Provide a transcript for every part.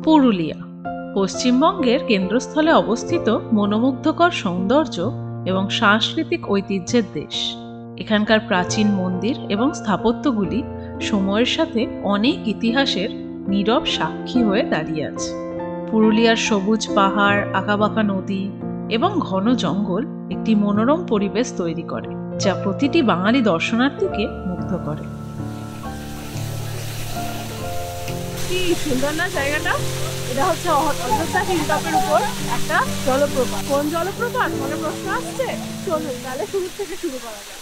পুরুলিয়া পশ্চিমবঙ্গের কেন্দ্রস্থলে অবস্থিত মনোমুগ্ধকর সৌন্দর্য এবং সাংস্কৃতিক ঐতিহ্যের দেশ। এখানকার প্রাচীন মন্দির এবং স্থাপত্যগুলি সময়ের সাথে অনেক ইতিহাসের নীরব সাক্ষী হয়ে দাঁড়িয়ে আছে। পুরুলিয়ার সবুজ পাহাড়, আঁকাবাঁকা নদী এবং ঘন জঙ্গল একটি মনোরম পরিবেশ তৈরি করে, যা প্রতিটি বাঙালি দর্শনার্থীকে মুগ্ধ করে। কি সুন্দর না জায়গাটা! এটা হচ্ছে অযোধ্যা হিলটপের উপর একটা জলপ্রপাত। কোন জলপ্রপাত মনে প্রশ্ন আসছে? চলুন তাহলে শুরু থেকে শুরু করা যাক।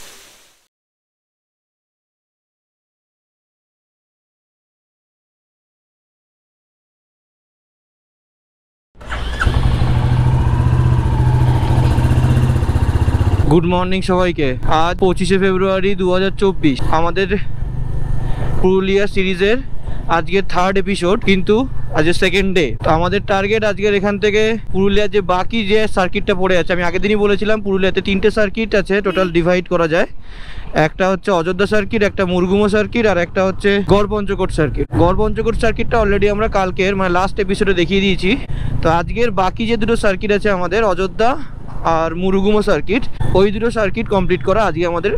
গুড মর্নিং সবাইকে। আজ 25শে ফেব্রুয়ারি 2024। আমাদের পুরুলিয়া সিরিজের আজকের থার্ড এপিসোড, কিন্তু আজকে সেকেন্ড ডে। তো আমাদের টার্গেট আজকের এখান থেকে পুরুলিয়ার যে বাকি যে সার্কিটটা পড়ে আছে, আমি আগের দিনই বলেছিলাম পুরুলিয়াতে 3টে সার্কিট আছে, টোটাল ডিভাইড করা যায়। একটা হচ্ছে অযোধ্যা সার্কিট, একটা মুরগুমো সার্কিট, আর একটা হচ্ছে গড় পঞ্চকোট সার্কিট। গড় পঞ্চকোট সার্কিটটা অলরেডি আমরা কালকের লাস্ট এপিসোডে দেখিয়ে দিয়েছি। তো আজকের বাকি যে দুটো সার্কিট আছে আমাদের, অযোধ্যা আর মুরগুমো সার্কিট, ওই দুটো সার্কিট কমপ্লিট করা আজকে আমাদের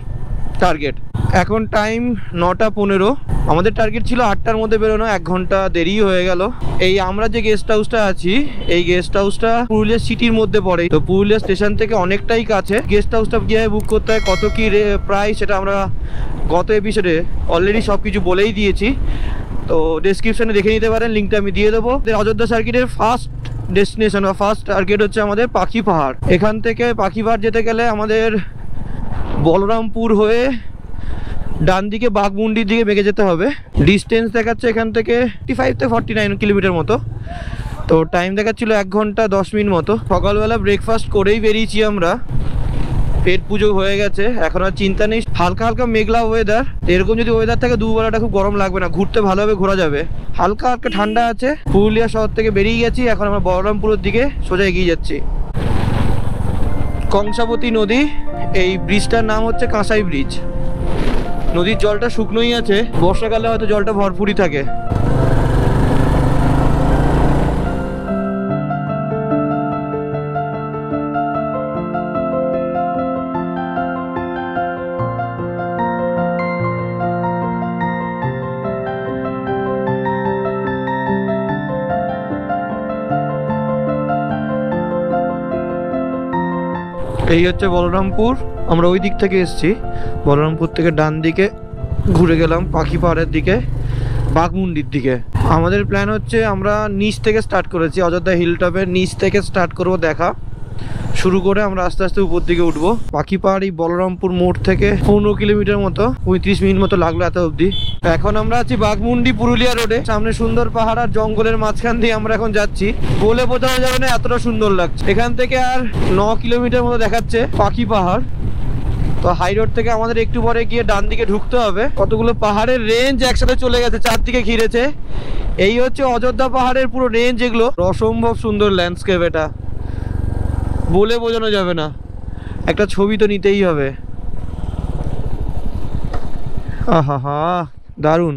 টার্গেট। এখন টাইম 9:15। আমাদের টার্গেট ছিল 8টার মধ্যে বেরোনো, 1 ঘন্টা দেরি হয়ে গেল। এই আমরা যে গেস্ট হাউসটা আছি, এই গেস্ট হাউসটা পুরুলিয়া সিটির মধ্যে পড়ে, তো পুরুলিয়া স্টেশন থেকে অনেকটাই কাছে। গেস্ট হাউসটা কীভাবে বুক করতে হয়, কত কী প্রাইস, সেটা আমরা গত এপিসোডে অলরেডি সব কিছু বলেই দিয়েছি। তো ডেসক্রিপশনে দেখে নিতে পারেন, লিঙ্কটা আমি দিয়ে দেবো। অযোধ্যা সার্কিটের ফার্স্ট ডেস্টিনেশন বা ফার্স্ট টার্গেট হচ্ছে আমাদের পাখি পাহাড়। এখান থেকে পাখি পাহাড় যেতে গেলে আমাদের বলরামপুর হয়ে ডান দিকে বাঘমুন্ডির দিকে বেঁকে যেতে হবে। ডিস্টেন্স দেখাচ্ছে এখান থেকে 45 থেকে 49 কিলোমিটার মতো। তো টাইম দেখাচ্ছিল 1 ঘন্টা 10 মিনিট মতো। সকালবেলা ব্রেকফাস্ট করেই বেরিয়েছি আমরা, পেট পুজো হয়ে গেছে, এখন আর চিন্তা নেই। হালকা হালকা মেঘলা ওয়েদার, এরকম যদি ওয়েদার থাকে দুপুরবেলাটা খুব গরম লাগবে না, ঘুরতে ভালোভাবে ঘোরা যাবে। হালকা হালকা ঠান্ডা আছে। পুরুলিয়া শহর থেকে বেরিয়ে গেছি, এখন আমরা বলরামপুরের দিকে সোজা এগিয়ে যাচ্ছি। কংসাবতী নদী, এই ব্রিজটার নাম হচ্ছে কাঁসাই ব্রিজ। নদীর জলটা শুকনোই আছে, বর্ষাকালে হয়তো জলটা ভরপুরই থাকে। এই হচ্ছে বলরামপুর। আমরা ওই দিক থেকে এসেছি, বলরামপুর থেকে ডান দিকে ঘুরে গেলাম পাখি পাহাড়ের দিকে, বাঘমুন্ডির দিকে। আমাদের প্ল্যান হচ্ছে আমরা নিচ থেকে স্টার্ট করেছি, অযোধ্যা হিলটপের নিচ থেকে স্টার্ট করব দেখা শুরু করে আমরা আস্তে আস্তে উপর দিকে উঠবো। পাখি পাহাড় এই বলরামপুর মোড় থেকে 15 কিলোমিটার মতো, 35 মিনিট মতো লাগলো এত অবধি। এখন আমরা আছি বাঘমুন্ডি পুরুলিয়া রোডে। সামনে সুন্দর পাহাড় আর জঙ্গলের মাঝখান দিয়ে আমরা এখন যাচ্ছি, বলে বোঝানো যাবে না এতটা সুন্দর লাগছে। এখান থেকে আর 9 কিলোমিটার মতো দেখাচ্ছে পাখি পাহাড়। তো হাই রোড থেকে আমাদের একটু পরে গিয়ে ডান দিকে ঢুকতে হবে। কতগুলো পাহাড়ের রেঞ্জ একসাথে চলে গেছে, চারদিকে ঘিরেছে। এই হচ্ছে অযোধ্যা পাহাড়ের পুরো রেঞ্জ। এগুলো অসম্ভব সুন্দর ল্যান্ডস্কেপ, এটা বলে বোঝানো যাবে না। একটা ছবি তো নিতেই হবে। আহা হা, দারুণ।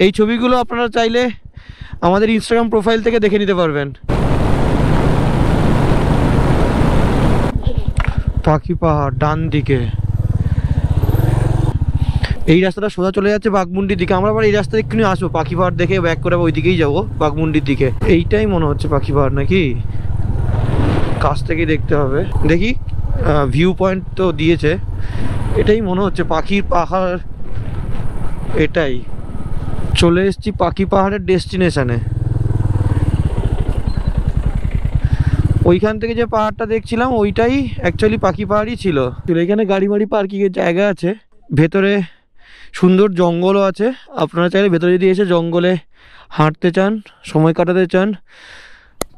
এই ছবিগুলো আপনারা চাইলে আমাদের ইনস্টাগ্রাম প্রোফাইল থেকে দেখে নিতে পারবেন। পাখি পাহাড় ডান দিকে, এই রাস্তাটা সোজা চলে যাচ্ছে বাঘমুন্ডির দিকে। আমরা আবার এই রাস্তায় একটু আসবো, পাখি পাহাড় দেখে ব্যাক করে ওই দিকেই যাবো বাঘমুন্ডির দিকে। এইটাই মনে হচ্ছে পাখি পাহাড় নাকি, কাছ থেকে দেখতে হবে। দেখি, ভিউ পয়েন্ট তো দিয়েছে, এটাই মনে হচ্ছে পাখির পাহাড়। এটাই চলে এসেছি পাখি পাহাড়ের ডেস্টিনেশনে। ওইখান থেকে যে পাহাড়টা দেখছিলাম ওইটাই অ্যাকচুয়ালি পাখি পাহাড়ই ছিল। এখানে গাড়ি মাড়ি পার্কিংয়ের জায়গা আছে, ভেতরে সুন্দর জঙ্গলও আছে। আপনারা চাইলে ভেতরে যদি এসে জঙ্গলে হাঁটতে চান, সময় কাটাতে চান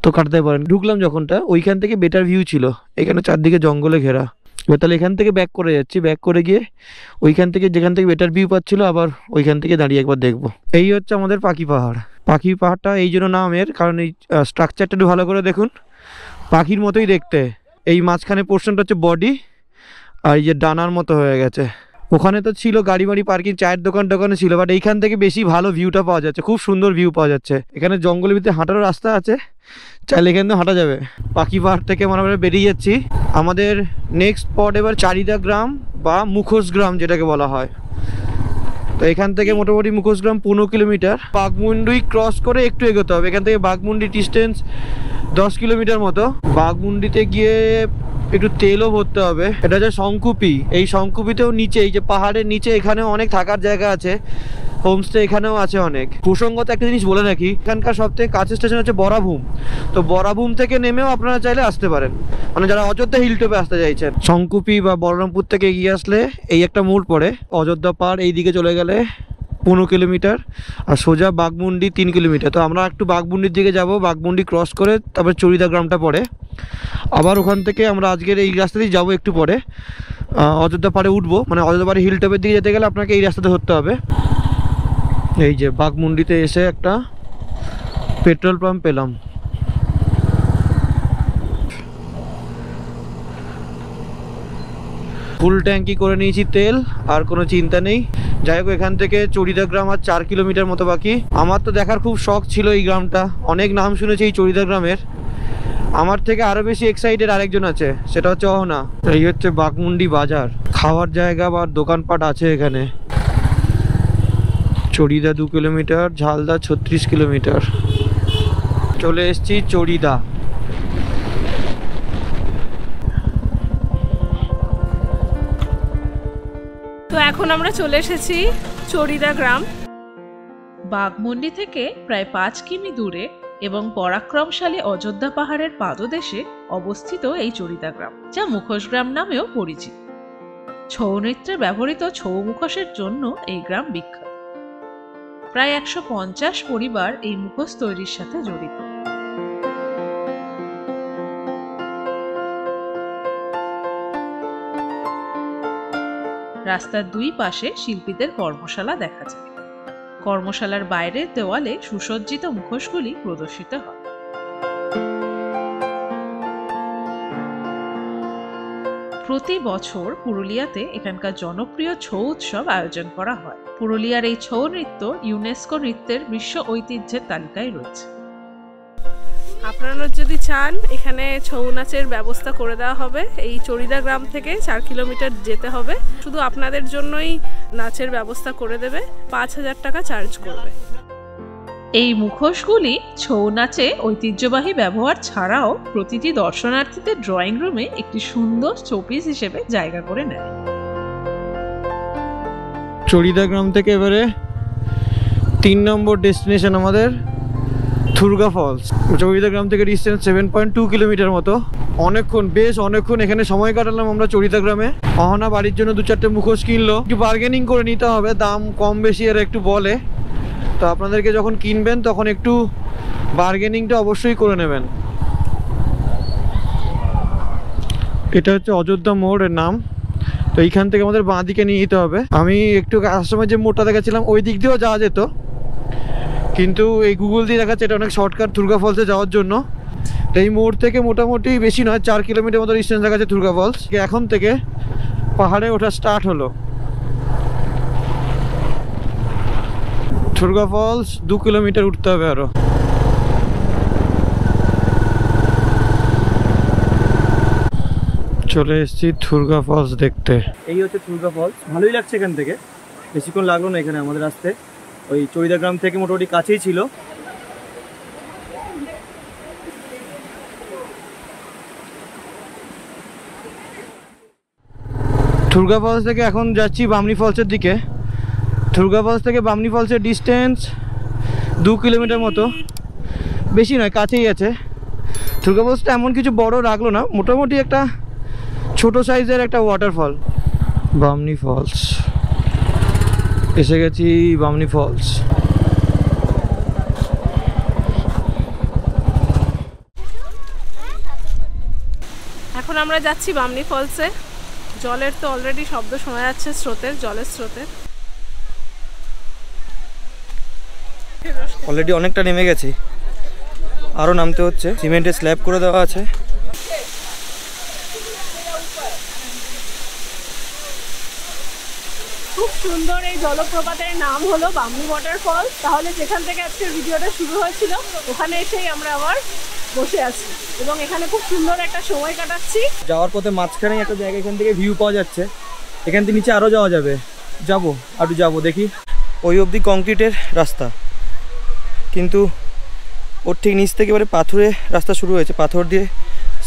তো কাটাতে পারেন। ঢুকলাম যখনটা, ওইখান থেকে বেটার ভিউ ছিল। এখানে চারদিকে জঙ্গলে ঘেরা। এবার তাহলে এখান থেকে ব্যাক করে যাচ্ছি, ব্যাক করে গিয়ে ওইখান থেকে যেখান থেকে বেটার ভিউ পাচ্ছিল আবার ওইখান থেকে দাঁড়িয়ে একবার দেখবো। এই হচ্ছে আমাদের পাখি পাহাড়। পাখি পাহাড়টা এই জন্য নাম এর, কারণ এই স্ট্রাকচারটা একটু ভালো করে দেখুন, পাখির মতোই দেখতে। এই মাঝখানে পোর্শনটা হচ্ছে বডি, আর এই যে ডানার মতো হয়ে গেছে। ওখানে তো ছিল গাড়ি বাড়ি পার্কিং, চায়ের দোকানে ছিল, বাট এইখান থেকে বেশি ভালো ভিউটা পাওয়া যাচ্ছে, খুব সুন্দর ভিউ পাওয়া যাচ্ছে। এখানে জঙ্গলের ভিতরে হাঁটারও রাস্তা আছে, চাইলে এখান থেকে হাঁটা যাবে। পাখি পাহাড় থেকে আমরা বেরিয়ে যাচ্ছি। আমাদের নেক্সট স্পট এবার চারিদা গ্রাম বা মুখোশ গ্রাম যেটাকে বলা হয়। তো এখান থেকে মোটামুটি মুখোশ গ্রাম 15 কিলোমিটার। বাঘমুন্ডি ক্রস করে একটু এগোতে হবে। এখান থেকে বাঘমুন্ডি ডিস্টেন্স 10 কিলোমিটার মতো। বাঘমুন্ডিতে গিয়ে একটু তেলও ভরতে হবে। এটা হচ্ছে শঙ্কুপি। এই শঙ্কুপিতেও নিচে, এই যে পাহাড়ের নিচে, এখানেও অনেক থাকার জায়গা আছে, হোমস্টে এখানেও আছে অনেক। প্রসঙ্গত একটা জিনিস বলে রাখি, এখানকার সবথেকে কাছের স্টেশন হচ্ছে বরাভূম। তো বরাভূম থেকে নেমেও আপনারা চাইলে আসতে পারেন, মানে যারা অযোধ্যা হিলটপে আসতে চাইছেন। শঙ্কুপি বা বলরামপুর থেকে এগিয়ে আসলে এই একটা মোড় পড়ে, অযোধ্যা পাহাড় এই দিকে চলে গেলে 15 কিলোমিটার, আর সোজা বাঘমুন্ডি 3 কিলোমিটার। তো আমরা একটু বাঘমুন্ডির দিকে যাব, বাঘমুন্ডি ক্রস করে তারপরে চরিদা গ্রামটা পড়ে। আবার ওখান থেকে আমরা আজকের এই রাস্তা দিয়ে যাবো, একটু পরে অযোধ্যা পাহাড়ে উঠবো। মানে অযোধ্যা পাহাড়ে হিলটপের দিকে যেতে গেলে আপনাকে এই রাস্তাতে ধরতে হবে। এই যে বাঘমুন্ডিতে এসে একটা পেট্রোল পাম্প পেলাম। ফুল ট্যাঙ্কি করে নিয়েছি তেল, আর কোনো চিন্তা নেই। যাই হোক, এখান থেকে চরিদা গ্রাম আর 4 কিলোমিটার মতো বাকি। আমার তো দেখার খুব শখ ছিল এই গ্রামটা, অনেক নাম শুনেছি এই চরিদা গ্রামের। আমার থেকে আরো বেশি এক্সাইটেড আরেকজন আছে, সেটা হচ্ছে অহনা। এই হচ্ছে বাঘমুন্ডি বাজার, খাওয়ার জায়গা বা দোকানপাট আছে এখানে। Charida 2 kilometre, Jhalda 36 kilometre. চলে এসছি চরিদা। তো এখন আমরা চলে এসেছি চরিদা গ্রাম। বাঘমুন্ডি থেকে প্রায় 5 কিমি দূরে এবং পরাক্রমশালী অযোধ্যা পাহাড়ের পাদদেশে অবস্থিত এই চরিদা গ্রাম, যা মুখোশ গ্রাম নামেও পরিচিত। ছৌ নৃত্যে ব্যবহৃত ছৌ মুখোশের জন্য এই গ্রাম বিখ্যাত। প্রায় 150 পরিবার এই মুখোশ তৈরির সাথে জড়িত। রাস্তার দুই পাশে শিল্পীদের কর্মশালা দেখা যায়। কর্মশালার বাইরের দেওয়ালে সুসজ্জিত মুখোশগুলি প্রদর্শিত হয়। প্রতি বছর পুরুলিয়াতে এখানকার জনপ্রিয় ছৌ উৎসব আয়োজন করা হয়। পুরুলিয়ার এই ছৌ নৃত্য ইউনেস্কো নৃত্যের বিশ্ব ঐতিহ্যের তালিকায় রয়েছে। আপনারা যদি চান এখানে ছৌ নাচের ব্যবস্থা করে দেওয়া হবে। এই চরিদা গ্রাম থেকে 4 কিলোমিটার যেতে হবে। শুধু আপনাদের জন্যই নাচের ব্যবস্থা করে দেবে, 5000 টাকা চার্জ করবে। এই মুখোশগুলি ছৌ নাচে ঐতিহ্যবাহী ব্যবহার ছাড়াও প্রতিটি দর্শনার্থীদের ড্রয়িং রুমে একটি সুন্দর শোপিস হিসেবে জায়গা করে নেয়। চরিদা গ্রাম থেকে এবারে 3 নম্বর ডেস্টিনেশন আমাদের থুরগা ফলস। চরিদা গ্রাম থেকে ডিস্টেন্স 7.2 কিলোমিটার মতো। বেশ অনেকক্ষণ এখানে সময় কাটালাম আমরা চরিদা গ্রামে। অহনা বাড়ির জন্য 2-4টে মুখোশ কিনলো। একটু বার্গেনিং করে নিতে হবে, দাম কম বেশি এরা একটু বলে। তো আপনাদেরকে যখন কিনবেন তখন একটু বার্গেনিংটা অবশ্যই করে নেবেন। এটা হচ্ছে অযোধ্যা মোড়ের নাম। তো এইখান থেকে আমাদের বাঁ দিকে নিয়ে যেতে হবে। আমি একটু আসামের যে মোড়টা দেখাচ্ছিলাম ওই দিক দিয়েও যাওয়া যেত, কিন্তু এই গুগল দিয়ে দেখাচ্ছে এটা অনেক শর্টকাট থুরগা ফলসে যাওয়ার জন্য। তো এই মোড় থেকে মোটামুটি বেশি নয়, 4 কিলোমিটার মতো ডিস্টেন্স দেখাচ্ছে থুরগা ফলস। এখন থেকে পাহাড়ে ওঠা স্টার্ট হলো। থুরগা ফলস 2 কিলোমিটার উঠতে হবে আরো। চলে এসেছি থুরগা ফলস দেখতে। এই হচ্ছে থুরগা ফলস। ভালোই লাগছে এখান থেকে, বেশিক্ষণ লাগলো না এখানে আমাদের আসতে। ওই চরিদা গ্রাম থেকে মোটামুটি কাছেই ছিল। থুরগা ফলস থেকে এখন যাচ্ছি বামনি ফলসের দিকে। থুরগা ফলস থেকে বামনি ফলসের ডিস্টেন্স 2 কিলোমিটার মতো, বেশি নয়, কাছেই আছে। থুরগা ফলসটা এমন কিছু বড় রাখলো না, মোটামুটি একটা ছোট সাইজের একটা ওয়াটারফল। বামনি ফলস এসে গেছি, বামনি ফলস। এখন আমরা যাচ্ছি বামনি ফলসে। জলের তো অলরেডি শব্দ শোনা যাচ্ছে, জলের স্রোতের। অলরেডি অনেকটা নেমে গেছি, আরও নামতে হচ্ছে। সিমেন্টের স্ল্যাব করে দেওয়া আছে। খুব সুন্দর এই জলপ্রপাতের নাম হলো বামনি ওয়াটারফল। তাহলে যেখান থেকে আজকের ভিডিওটা শুরু হয়েছিল ওখানে এসেই আমরা আবার বসে আছি এবং এখানে খুব সুন্দর একটা সময় কাটাচ্ছি। যাওয়ার পথে মাঝখানেই একটা জায়গা, এখান থেকে ভিউ পাওয়া যাচ্ছে। এখান থেকে নিচে আরও যাওয়া যাবে, যাবো দেখি। ওই অবধি কংক্রিটের রাস্তা, কিন্তু ওর ঠিক নিচ থেকে এবারে পাথরে রাস্তা শুরু হয়েছে, পাথর দিয়ে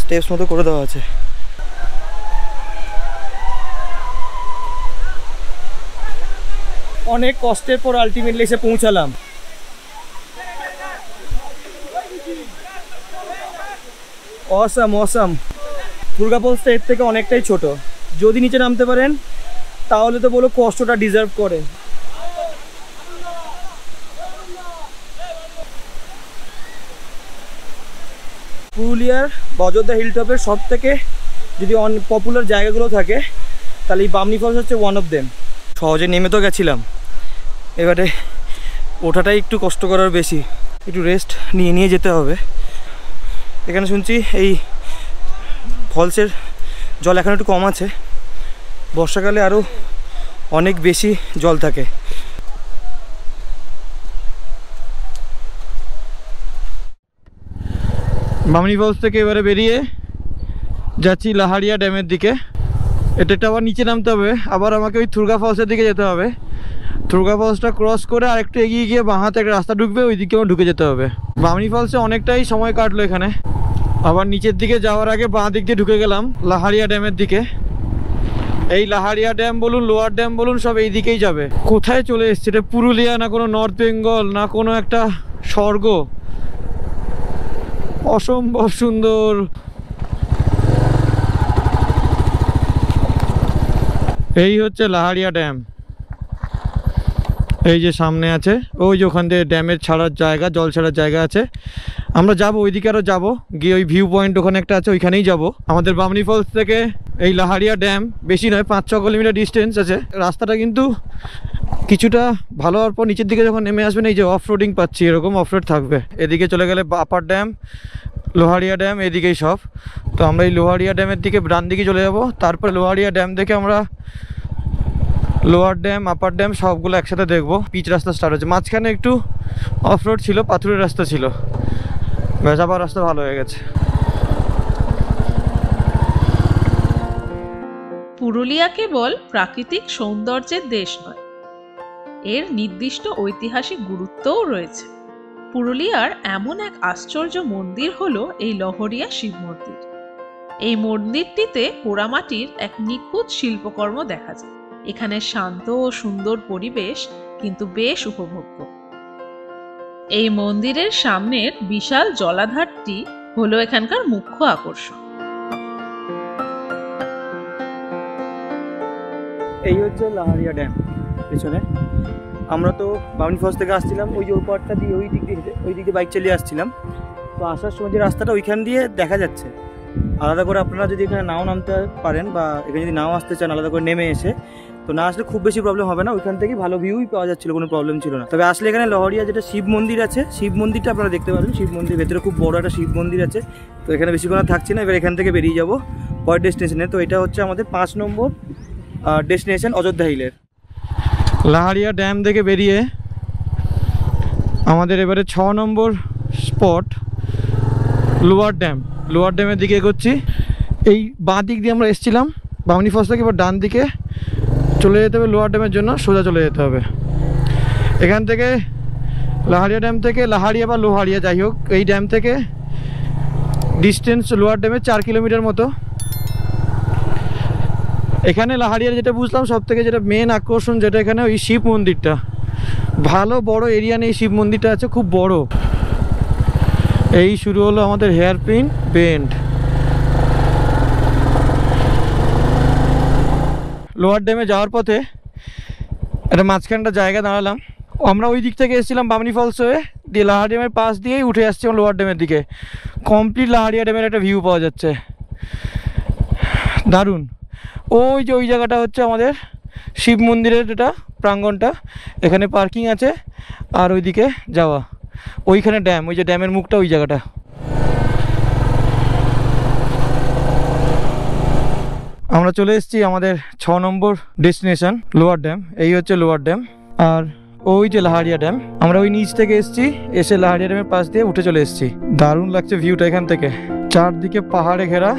স্টেপস মতো করে দেওয়া আছে। অনেক কষ্টের পর আলটিমেটলি এসে পৌঁছালাম। অসাম দুর্গা ফলসটা এর থেকে অনেকটাই ছোট। যদি নিচে নামতে পারেন তাহলে তো বলো কষ্টটা ডিজার্ভ করে। পুরুলিয়ার অযোধ্যা হিলটপের সব থেকে যদি পপুলার জায়গাগুলো থাকে তাহলে এই বামনি ফলস হচ্ছে ওয়ান অফ দেম। সহজে নেমে তো গেছিলাম, এবারে ওঠাটাই একটু কষ্ট করার বেশি, একটু রেস্ট নিয়ে যেতে হবে। এখানে শুনছি এই ফলসের জল এখন একটু কম আছে, বর্ষাকালে আরও অনেক বেশি জল থাকে। বামনি ফলস থেকে এবারে বেরিয়ে যাচ্ছি লাহারিয়া ড্যামের দিকে। এটা আবার নিচে নামতে হবে, আবার আমাকে ওই থুরগা ফলসের দিকে যেতে হবে। থুরগা ফলসটা ক্রস করে আর একটু এগিয়ে গিয়ে বাঁ হাতে একটা রাস্তা ঢুকবে, ওই দিকে আমার ঢুকে যেতে হবে। বামনি ফলসে অনেকটাই সময় কাটলো এখানে। আবার নিচের দিকে যাওয়ার আগে বাঁ দিক দিয়ে ঢুকে গেলাম লাহারিয়া ড্যামের দিকে। এই লাহারিয়া ড্যাম বলুন, লোয়ার ড্যাম বলুন, সব এই দিকেই যাবে। কোথায় চলে এসছে এটা? পুরুলিয়া না কোনো নর্থ বেঙ্গল না কোনো একটা স্বর্গ। অসম্ভব সুন্দর। এই হচ্ছে লাহারিয়া ড্যাম, এই যে সামনে আছে, ওই যে ওখান থেকে ড্যামের ছাড়ার জায়গা, জল ছাড়ার জায়গা আছে। আমরা যাবো ওইদিকে, আরও যাবো গিয়ে ওই ভিউ পয়েন্ট ওখানে একটা আছে, ওইখানেই যাব। আমাদের বামনি ফলস থেকে এই লাহারিয়া ড্যাম বেশি নয়, 5-6 কিলোমিটার ডিস্টেন্স আছে। রাস্তাটা কিন্তু কিছুটা ভালো হওয়ার পর নিচের দিকে যখন নেমে আসবেন এই যে অফ রোডিং পাচ্ছি, এরকম অফ রোড থাকবে। এদিকে চলে গেলে আপার ড্যাম, লোহারিয়া ড্যাম, এদিকেই সব। তো আমরা এই লোহারিয়া ড্যামের দিকে ডান দিকে চলে যাব। তারপরে লোহারিয়া ড্যাম থেকে আমরা লোয়ার ড্যাম, আপার ড্যাম সবগুলো একসাথে দেখবো। পিচ রাস্তা স্টার্ট হচ্ছে, মাঝখানে একটু অফ রোড ছিল, পাথরের রাস্তা ছিল, ব্যাস আবার রাস্তা ভালো হয়ে গেছে। পুরুলিয়া কেবল প্রাকৃতিক সৌন্দর্যের দেশ নয়, এর নির্দিষ্ট ঐতিহাসিক গুরুত্বও রয়েছে। পুরুলিয়ার এমন এক আশ্চর্য মন্দির হলো এই লহরিয়া শিব মন্দির। এই মন্দিরটিতে পোড়ামাটির এক নিখুঁত শিল্পকর্ম দেখা যায়। এখানে শান্ত ও সুন্দর পরিবেশ কিন্তু বেশ উপভোগ্য। এই মন্দিরের সামনের বিশাল জলাধারটি হলো এখানকার মুখ্য আকর্ষণ। এই হচ্ছে লাহারিয়া ড্যাম পেছনে। আমরা তো বামনি ফলস থেকে আসছিলাম, ওই যে ওই পাড়টা দিয়ে ওই দিক দিয়ে বাইক চালিয়ে আসছিলাম। তো আসার সময় যে রাস্তাটা ওইখান দিয়ে দেখা যাচ্ছে। আলাদা করে আপনারা যদি এখানে নাও নামতে পারেন বা এখানে যদি নাও আসতে চান আলাদা করে নেমে এসে, তো না আসলে খুব বেশি প্রবলেম হবে না। ওইখান থেকেই ভালো ভিউই পাওয়া যাচ্ছিল, কোনো প্রবলেম ছিল না। তবে আসলে এখানে লহরিয়া যেটা শিব মন্দির আছে, শিব মন্দিরটা আপনারা দেখতে পাবেন। শিব মন্দির ভেতরে খুব বড় একটা শিব মন্দির আছে। তো এখানে বেশিক্ষণ থাকছি না, এবার এখান থেকে বেরিয়ে যাবো পরের ডেস্টিনেশনে। তো এটা হচ্ছে আমাদের 5 নম্বর ডেস্টিনেশন অযোধ্যা হিলের। লাহারিয়া ড্যাম থেকে বেরিয়ে আমাদের এবারে 6 নম্বর স্পট লোয়ার ড্যাম। লোয়ার ড্যামের দিকে এগোচ্ছি। এই বাঁ দিক দিয়ে আমরা এসেছিলাম বামনি ফলস থেকে, এবার ডান দিকে চলে যেতে হবে লোয়ার ড্যামের জন্য, সোজা চলে যেতে হবে। এখান থেকে লাহারিয়া ড্যাম থেকে, লাহারিয়া বা লোহারিয়া যাই হোক, এই ড্যাম থেকে ডিস্টেন্স লোয়ার ড্যামে 4 কিলোমিটার মতো। এখানে লাহারিয়ার যেটা বুঝলাম সব থেকে যেটা মেন আকর্ষণ, যেটা এখানে ওই শিব মন্দিরটা, ভালো বড় এরিয়া নিয়ে শিব মন্দিরটা আছে, খুব বড়। এই শুরু হলো আমাদের হেয়ারপিন বেন্ড। লোয়ার ড্যামে যাওয়ার পথে একটা মাঝখানটা জায়গা দাঁড়ালাম। আমরা ওই দিক থেকে এসেছিলাম বামনি ফলস হয়ে, দিয়ে লাহারিয়া ড্যামের পাশ দিয়েই উঠে আসছি লোয়ার ড্যামের দিকে। কমপ্লিট লাহারিয়া ড্যামের একটা ভিউ পাওয়া যাচ্ছে, দারুণ। ওই যে ওই জায়গাটা হচ্ছে আমাদের শিব মন্দিরের যেটা প্রাঙ্গণটা, এখানে পার্কিং আছে। আর ওইদিকে যাওয়া, ওইখানে ড্যাম, ওই যে ড্যামের মুখটা ওই জায়গাটা। আমরা চলে এসেছি আমাদের 6 নম্বর ডেস্টিনেশন লোয়ার ড্যাম। এই হচ্ছে লোয়ার ড্যাম, আর ওই যে লাহারিয়া ড্যাম। আমরা ওই নিচ থেকে এসেছি, এসে লাহারিয়া ড্যামের পাশ দিয়ে উঠে চলে এসেছি। দারুণ লাগছে ভিউটা এখান থেকে, চারদিকে পাহাড়ে ঘেরা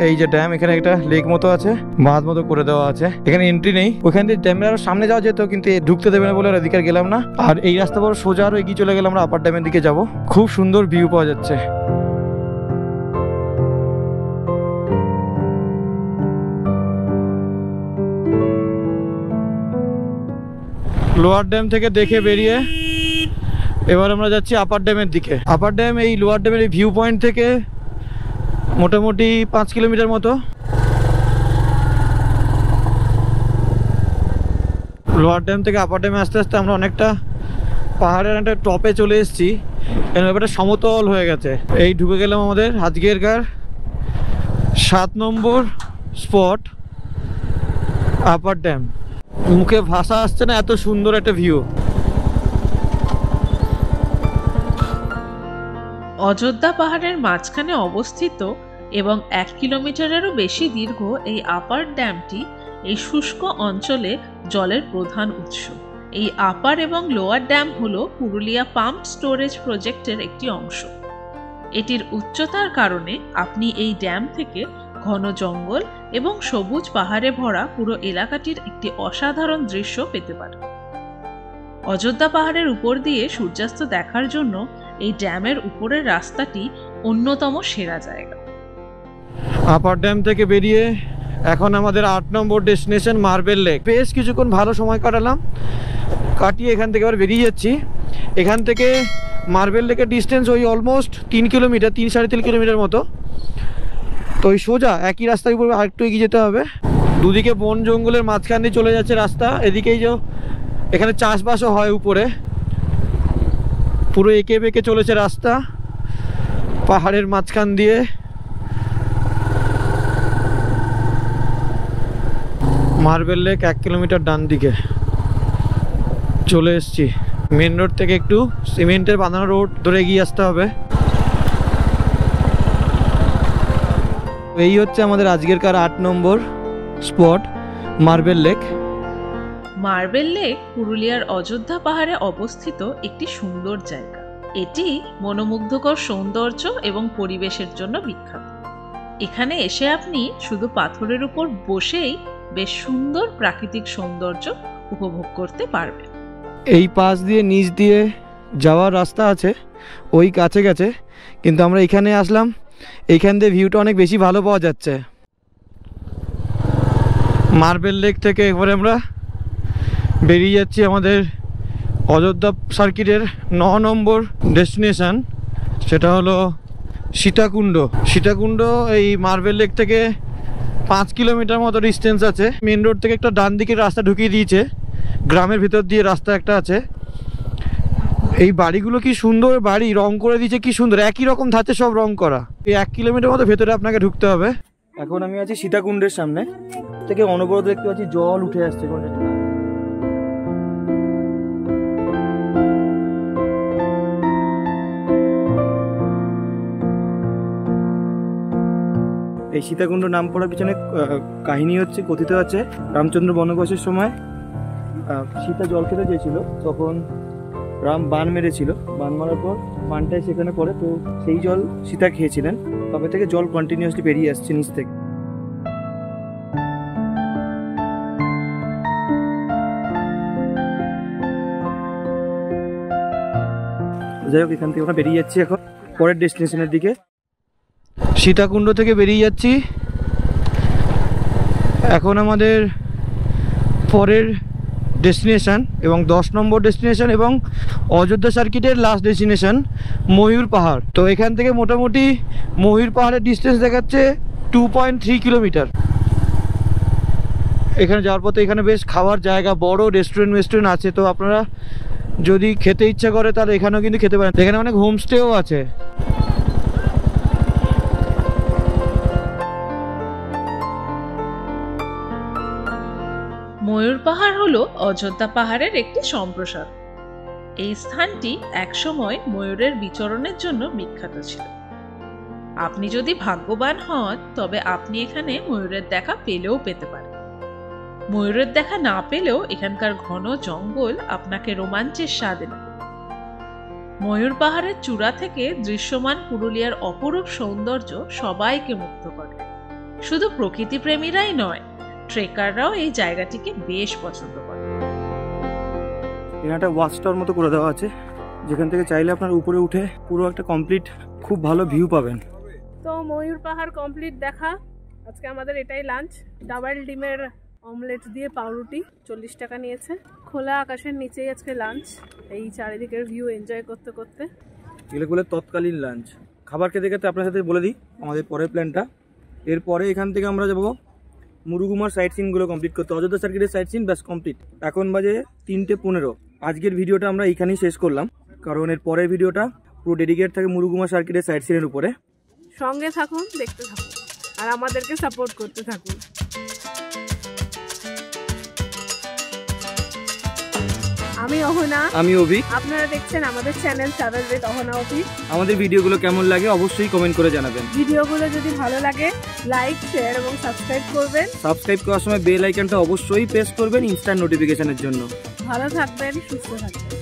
এই যে ড্যাম। এখানে একটা লেক মতো আছে, বাঁধ মতো করে দেওয়া আছে, এখানে এন্ট্রি নেই। ওখান দিয়ে ড্যামের আরো সামনে যাওয়া যেত, কিন্তু ঢুকতে দেবে না বলে আর এদিকে গেলাম না। আর এই রাস্তা বড় সোজা আরো এগিয়ে চলে গেলাম, আমরা আপার ড্যামের দিকে যাব। খুব সুন্দর ভিউ পাওয়া যাচ্ছে। লোয়ার ড্যাম থেকে দেখে বেরিয়ে এবার আমরা যাচ্ছি আপার ড্যামের দিকে। আপার ড্যাম এই লোয়ার ড্যামের এই ভিউ পয়েন্ট থেকে মোটামুটি 5 কিলোমিটার মতো। লোয়ার ড্যাম থেকে আপার ড্যামে আস্তে আস্তে আমরা অনেকটা পাহাড়ের একটা টপে চলে এসেছি। ব্যাপারটা সমতল হয়ে গেছে। এই ঢুকে গেলাম আমাদের আজকেরকার 7 নম্বর স্পট আপার ড্যাম। মুখে ভাষা আসছে না, এত সুন্দর একটা ভিউ। অযোধ্যা পাহাড়ের মাঝখানে অবস্থিত এবং 1 কিলোমিটারেরও বেশি দীর্ঘ এই আপার ড্যামটি এই শুষ্ক অঞ্চলে জলের প্রধান উৎস। এই আপার এবং লোয়ার ড্যাম হলো পুরুলিয়া পাম্প স্টোরেজ প্রজেক্টের একটি অংশ। এটির উচ্চতার কারণে আপনি এই ড্যাম থেকে ঘন জঙ্গল এবং সবুজ পাহাড়ে ভরা পুরো এলাকাটির একটি অসাধারণ দৃশ্য পেতে পারেন। অযোধ্যা পাহাড়ের উপর দিয়ে সূর্যাস্ত দেখার জন্য এই ড্যামের উপরের রাস্তাটি অন্যতম সেরা জায়গা। আপার ড্যাম থেকে বেরিয়ে এখন আমাদের 8 নম্বর ডেস্টিনেশন মার্বেল লেক। বেশ কিছুক্ষণ ভালো সময় কাটিয়ে এখান থেকে আবার বেরিয়ে যাচ্ছি। এখান থেকে মার্বেল লেকের ডিস্টেন্স ওই অলমোস্ট 3 কিলোমিটার, 3-3.5 কিলোমিটার মতো। তো ওই সোজা একই রাস্তার উপরে আরেকটু এগিয়ে যেতে হবে। দুদিকে বন জঙ্গলের মাঝখান দিয়ে চলে যাচ্ছে রাস্তা। এদিকেই যে এখানে চাষবাসও হয় উপরে, পুরো এঁকে বেঁকে চলেছে রাস্তা পাহাড়ের মাঝখান দিয়ে। মার্বেল লেক 1 কিলোমিটার ডান দিকে চলে এসেছি। মেন রোড থেকে একটু সিমেন্টের বাঁধানো রোড ধরে এগিয়ে আসতে হবে। এই হচ্ছে আমাদের আজকেরকার 8 নম্বর spot Marble Lake. Marble Lake পুরুলিয়ার অযোধ্যা পাহাড়ে অবস্থিত একটি সুন্দর জায়গা। এটি মনোমুগ্ধকর সৌন্দর্য এবং পরিবেশের জন্য বিখ্যাত। এখানে এসে আপনি শুধু পাথরের উপর বসেই বেশ সুন্দর প্রাকৃতিক সৌন্দর্য উপভোগ করতে পারবেন। এই পাশ দিয়ে নিচ দিয়ে যাওয়ার রাস্তা আছে ওই কাছে গেছে, কিন্তু আমরা এখানে আসলাম, এইখান দিয়ে ভিউটা অনেক বেশি ভালো পাওয়া যাচ্ছে। মার্বেল লেক থেকে এবারে আমরা বেরিয়ে যাচ্ছি আমাদের অযোধ্যা সার্কিটের 9 নম্বর ডেস্টিনেশন, সেটা হলো সীতাকুণ্ড। সীতাকুণ্ড এই মার্বেল লেক থেকে 5 কিলোমিটার মতো ডিস্টেন্স আছে। মেন রোড থেকে একটা ডান দিকের রাস্তা ঢুকিয়ে দিয়েছে, গ্রামের ভিতর দিয়ে রাস্তা একটা আছে। এই বাড়িগুলো কি সুন্দর বাড়ি, রং করে দিয়েছে কি সুন্দর, একই রকম ধাঁচে সব রং করা। এই 1 কিলোমিটার মতো ভেতরে আপনাকে ঢুকতে হবে। এখন আমি আছি সীতাকুণ্ডের সামনে, থেকে অনবরত দেখতে পাচ্ছি জল উঠে আসছে। এই সীতাকুণ্ড নাম পড়ার পিছনে কাহিনী হচ্ছে, কথিত আছে রামচন্দ্র বনবাসের সময় সীতা জল খেতে চেয়েছিল, তখন রাম বান মেরেছিল, বান মারার পর বানটাই সেখানে পড়ে, তো সেই জল সীতা খেয়েছিলেন। তবে থেকে জল কন্টিনিউয়াসলি বেরিয়ে আসছে নিচ থেকে। যাই হোক, এখান থেকে আমরা বেরিয়ে যাচ্ছি এখন পরের ডেস্টিনেশনের দিকে। সীতাকুণ্ড থেকে বেরিয়ে যাচ্ছি এখন আমাদের পরের ডেস্টিনেশন এবং 10 নম্বর ডেস্টিনেশন এবং অযোধ্যা সার্কিটের লাস্ট ডেস্টিনেশন ময়ূর পাহাড়। তো এখান থেকে মোটামুটি ময়ূর পাহাড়ের ডিস্টেন্স দেখাচ্ছে 2.3 কিলোমিটার। এখানে যাওয়ার পথে এখানে বেশ খাওয়ার জায়গা, বড় রেস্টুরেন্ট আছে, তো আপনারা যদি খেতে ইচ্ছা করে তাহলে এখানেও কিন্তু খেতে পারেন। এখানে অনেক হোমস্টেও আছে। ময়ূর পাহাড় হলো অযোধ্যা পাহাড়ের একটি সম্প্রসারণ। এই স্থানটি একসময় ময়ূরের বিচরণের জন্য বিখ্যাত ছিল। আপনি যদি ভাগ্যবান হন তবে আপনি এখানে ময়ূরের দেখা পেলেও পেতে পারেন। ময়ূরের দেখা না পেলেও এখানকার ঘন জঙ্গল আপনাকে রোমাঞ্চের স্বাদ এনে দেবে। ময়ূর পাহাড়ের চূড়া থেকে দৃশ্যমান পুরুলিয়ার অপরূপ সৌন্দর্য সবাইকে মুগ্ধ করে। শুধু প্রকৃতি প্রেমীরাই নয়, ট্রেকাররাও এই জায়গাটিকে বেশ পছন্দ করে। এখানে একটা ওয়াচ টাওয়ার মতো করে দেওয়া আছে, যেখান থেকে চাইলে আপনার উপরে উঠে পুরো একটা কমপ্লিট খুব ভালো ভিউ পাবেন। তো ময়ূর পাহাড় কমপ্লিট দেখা। আজকে আমাদের এটাই লাঞ্চ। ডাবল ডিমের অমলেট দিয়ে পাউরুটি 40 টাকা নিয়েছে। খোলা আকাশের নিচেই আজকে লাঞ্চ, এই চারিদিকের ভিউ এনজয় করতে করতে। এগুলো বলে তৎকালীন লাঞ্চ। খাবার খেতে খেতে আপনার সাথে বলে দিই আমাদের পরের প্ল্যানটা। এরপরে এখান থেকে আমরা যাবো মুরুগুমার সাইট সিনগুলো কমপ্লিট করতে। অযোধ্যা সার্কিটের সাইট সিন ব্যাস কমপ্লিট। এখন বাজে 3:15। আজকের ভিডিওটা আমরা এইখানেই শেষ করলাম, কারণ এর পরের ভিডিওটা পুরো ডেডিকেট থাকে মুরুগুমা সার্কিটের সাইট সিনের উপরে। সঙ্গে থাকুন, দেখতে থাকুন আর আমাদেরকে সাপোর্ট করতে থাকুন। আমি অহনা, আমি অভি। আপনারা দেখছেন আমাদের চ্যানেল ট্রাভেল উইথ অহনা অভি। আমাদের ভিডিওগুলো কেমন লাগে অবশ্যই কমেন্ট করে জানাবেন। ভিডিওগুলো যদি ভালো লাগে লাইক, শেয়ার এবং সাবস্ক্রাইব করবেন। সাবস্ক্রাইব করার সময় বেল আইকনটা অবশ্যই প্রেস করবেন ইনস্ট্যান্ট নোটিফিকেশনের জন্য। ভালো থাকবেন, সুস্থ থাকবেন।